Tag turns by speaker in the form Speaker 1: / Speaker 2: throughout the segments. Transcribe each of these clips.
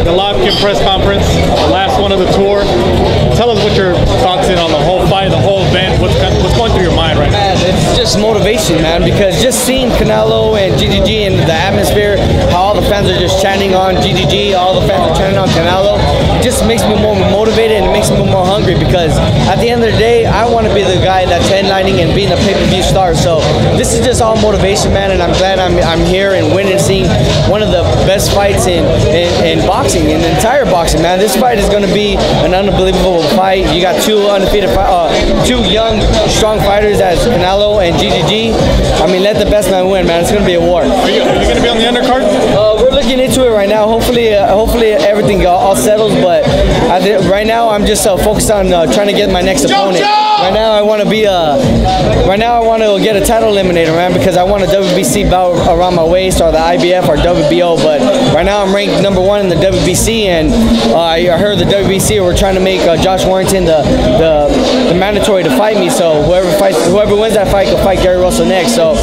Speaker 1: Golovkin press conference, the last one of the tour. Tell us what your thoughts in on the whole fight, the whole event. What's going through your mind right now?
Speaker 2: Man, it's just motivation, man, because just seeing Canelo and GGG and the atmosphere, how all the fans are just chanting on GGG, all the fans are chanting on Canelo, it just makes me more motivated and it makes me more hungry, because at the end of the day, I want to be the guy that's headlining and being a pay-per-view star. So this is just all motivation, man, and I'm glad I'm here and witnessing one of the best fights in boxing, in the entire boxing, man. This fight is going to be an unbelievable fight. You got two undefeated, two young, strong fighters as Canelo and GGG. I mean, let the best man win, man. It's going to be a war.
Speaker 1: Are you going to be on the undercard?
Speaker 2: We're looking into it right now. Hopefully everything all settles. But right now, I'm just focused on trying to get my next opponent. Right now, I want to be get a title eliminator, man, because I want a WBC belt around my waist, or the IBF or WBO. But right now, I'm ranked #1 in the WBC, and I heard the WBC we're trying to make Josh Warrington the mandatory to fight me. So whoever wins that fight can fight Gary Russell next. So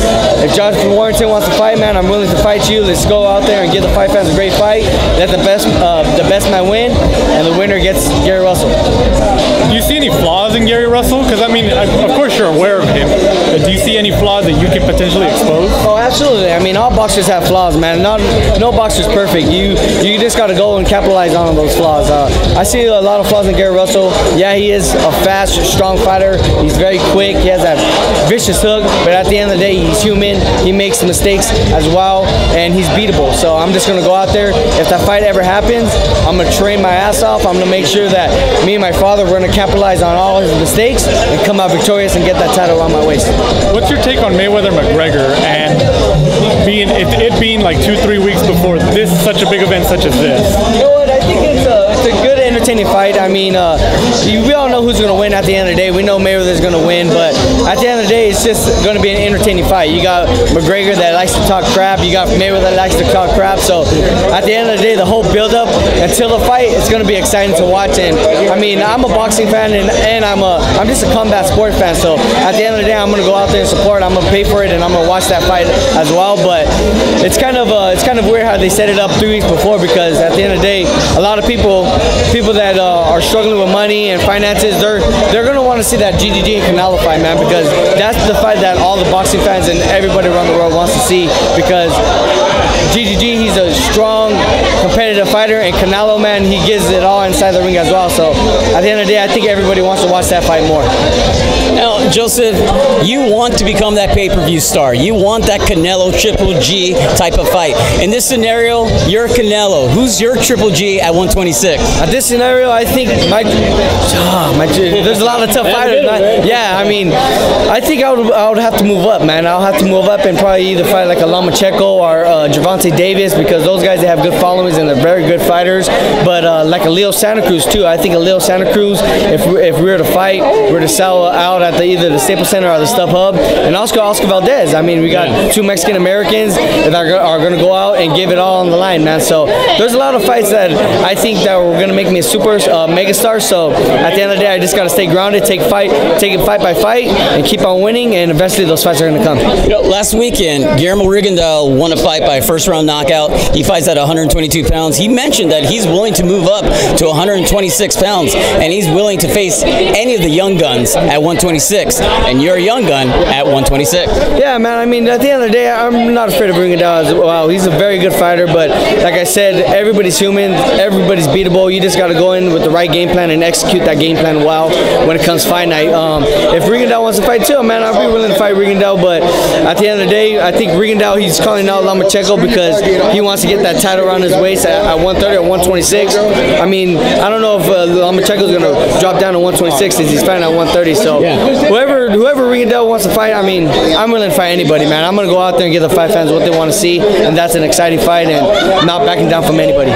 Speaker 2: if Josh Warrington wants to fight, man, I'm willing to fight you. Let's go out there and give the fight fans a great fight. Let the best man win, and the winner gets Gary Russell.
Speaker 1: Do you see any flaws in Gary Russell? Because I mean, of course you're aware of him, but do you see any flaws that you can potentially expose?
Speaker 2: Oh, absolutely. I mean, all boxers have flaws, man. No boxer's perfect. You just got to go and capitalize on those flaws. I see a lot of flaws in Gary Russell. Yeah, he is a fast, strong fighter. He's very quick. He has that vicious hook, but at the end of the day, he's human. He makes mistakes as well, and he's beatable. So I'm just going to go out there. If that fight ever happens, I'm going to train my ass off. I'm going to make sure that me and my father, we're going to capitalize on all his mistakes and come out victorious and get that title around my waist.
Speaker 1: What's your take on Mayweather-McGregor and it being like 2-3 weeks before this, such a big event such as this?
Speaker 2: You know what? I think it's a good, entertaining fight. I mean, we all know who's going to win at the end of the day. We know Mayweather's going to win, but at the end of the day, it's just going to be an entertaining fight. You got McGregor that likes to talk crap. You got Mayweather that likes to talk crap. So at the end of the day, the whole build-up until the fight, it's going to be exciting to watch. And I mean, I'm a boxing fan, and I'm just a combat sport fan. So at the end of the day, I'm going to go out there and support. I'm going to pay for it, and I'm going to watch that fight as well. But it's kind of weird how they set it up 3 weeks before, because at the end of the day, a lot of people that are struggling with money and finances, they're going to want to see that GGG and Canelo fight, man, because that's the fight that all the boxing fans and everybody around the world wants to see, because GGG, he's a strong, competitive fighter, and Canelo, man, he gives it all inside the ring as well. So at the end of the day, I think everybody wants to watch that fight more.
Speaker 3: Now, Joseph, you want to become that pay-per-view star. You want that Canelo Triple G type of fight. In this scenario, you're Canelo. Who's your Triple G at 126?
Speaker 2: At this scenario, I think there's a lot of tough fighters. Yeah, I mean, I think I would have to move up, man. I'll have to move up and probably either fight like a Lomachenko or Gervonta Davis, because those guys, they have good followings and they're very good fighters. But like a Leo Santa Cruz too. I think a Leo Santa Cruz, if we were to fight, we're to sell out at either the Staples Center or the StubHub. And Oscar Valdez. I mean, we got two Mexican Americans that are going to go out and give it all on the line, man. So there's a lot of fights that I think that we're going to make me a super megastar. So at the end of the day, I just got to stay grounded, take it fight by fight, and keep on winning. And eventually, those fights are going to come.
Speaker 3: You know, last weekend, Guillermo Rigondeaux won a fight by first-round knockout. He fights at 122 pounds. He mentioned that he's willing to move up to 126 pounds, and he's willing to face any of the young guns at 126. And you're a young gun at 126.
Speaker 2: Yeah, man. I mean, at the end of the day, I'm not afraid of Rigondeaux as well. He's a very good fighter, but like I said, everybody's human. Everybody's beatable. You just got to go in with the right game plan and execute that game plan well when it comes fight night. If Rigondeaux wants to fight too, man, I'll be willing to fight Rigondeaux. But at the end of the day, I think Rigondeaux, he's calling out Lomachenko because he wants to get that title around his waist at 130 or 126. I mean, I don't know if Lomachenko's going to drop down to 126 since he's fighting at 130. So whoever Rigondeaux wants to fight, I mean, I'm willing to fight anybody, man. I'm going to go out there and give the fight fans what they want to see, and that's an exciting fight and not backing down from anybody.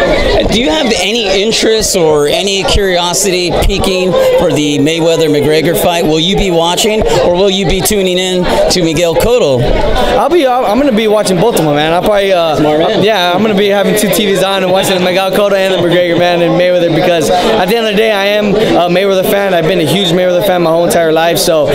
Speaker 3: Do you have any interest or any curiosity peaking for the Mayweather-McGregor fight? Will you be watching, or will you be tuning in to Miguel Cotto?
Speaker 2: I'm going to be watching both of them, man. I'll probably yeah, I'm gonna be having 2 TVs on and watching the Miguel Cotto and the McGregor, man, and Mayweather, because at the end of the day, I am a Mayweather fan. I've been a huge Mayweather fan my whole entire life. So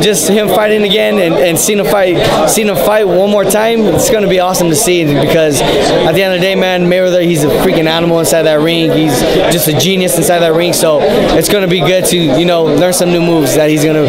Speaker 2: just him fighting again and seeing him fight one more time, it's gonna be awesome to see, because at the end of the day, man, Mayweather, he's a freaking animal inside that ring. He's just a genius inside that ring. So it's gonna be good to, you know, learn some new moves that he's gonna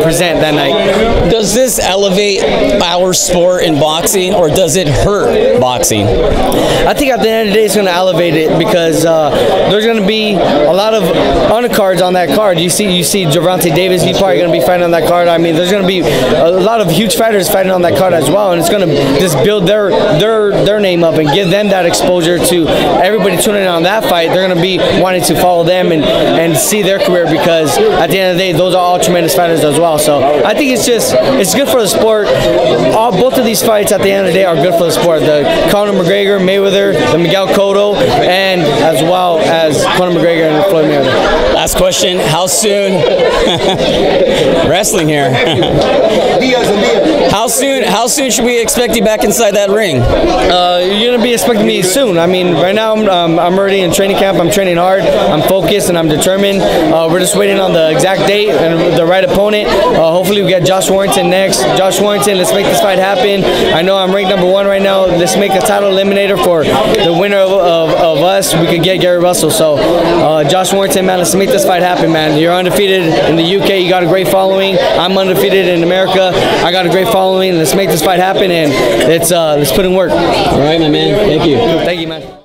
Speaker 2: present that night.
Speaker 3: Does this elevate our sport in boxing, or does it hurt boxing?
Speaker 2: I think at the end of the day, it's going to elevate it, because there's going to be a lot of undercards on that card. You see Gervonta Davis, he's probably going to be fighting on that card. I mean, there's going to be a lot of huge fighters fighting on that card as well, and it's going to just build their name up and give them that exposure to everybody tuning in on that fight. They're going to be wanting to follow them and see their career, because at the end of the day, those are all tremendous fighters as well. So I think it's good for the sport. Both of these fights at the end of the day are good for the sport. The Conor McGregor, Mayweather, the Miguel Cotto, and as well as Conor McGregor and Floyd Mayweather.
Speaker 3: Last question, how soon, wrestling here, how soon should we expect you back inside that ring?
Speaker 2: You're going to be expecting me soon. I mean, right now I'm already in training camp. I'm training hard. I'm focused and I'm determined. We're just waiting on the exact date and the right opponent. Hopefully we get Josh Warrington next. Josh Warrington, let's make this fight happen. I know I'm ranked #1 right now. Let's make a title eliminator for the winner of us. We could get Gary Russell. So Josh Warrington, man, let's make this fight happen, man. You're undefeated in the UK. You got a great following. I'm undefeated in America. I got a great following. Let's make this fight happen, and let's put in work.
Speaker 3: All right, my man. Thank you.
Speaker 2: Thank you, man.